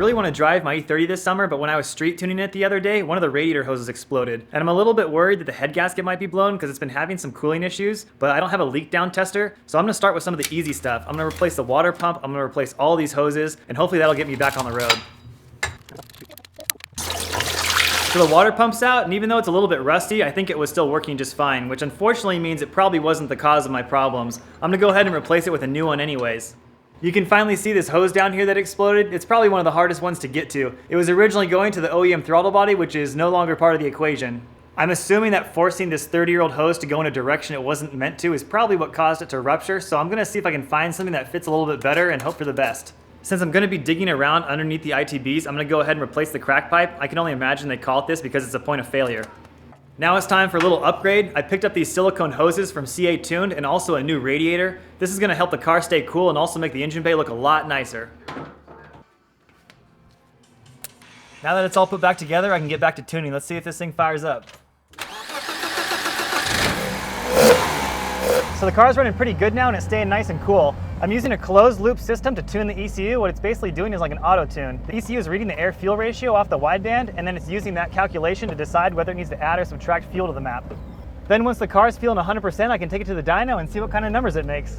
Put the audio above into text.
really want to drive my E30 this summer, but when I was street tuning it the other day, one of the radiator hoses exploded. And I'm a little bit worried that the head gasket might be blown because it's been having some cooling issues, but I don't have a leak down tester. So I'm gonna start with some of the easy stuff. I'm gonna replace the water pump, I'm gonna replace all these hoses, and hopefully that'll get me back on the road. So the water pump's out, and even though it's a little bit rusty, I think it was still working just fine, which unfortunately means it probably wasn't the cause of my problems. I'm gonna go ahead and replace it with a new one anyways. You can finally see this hose down here that exploded. It's probably one of the hardest ones to get to. It was originally going to the OEM throttle body, which is no longer part of the equation. I'm assuming that forcing this 30-year-old hose to go in a direction it wasn't meant to is probably what caused it to rupture, so I'm gonna see if I can find something that fits a little bit better and hope for the best. Since I'm going to be digging around underneath the ITBs, I'm going to go ahead and replace the crack pipe. I can only imagine they call it this because it's a point of failure. Now it's time for a little upgrade. I picked up these silicone hoses from CA Tuned and also a new radiator. This is going to help the car stay cool and also make the engine bay look a lot nicer. Now that it's all put back together, I can get back to tuning. Let's see if this thing fires up. So the car's running pretty good now and it's staying nice and cool. I'm using a closed loop system to tune the ECU. What it's basically doing is like an auto tune. The ECU is reading the air fuel ratio off the wideband, and then it's using that calculation to decide whether it needs to add or subtract fuel to the map. Then once the car is feeling 100%, I can take it to the dyno and see what kind of numbers it makes.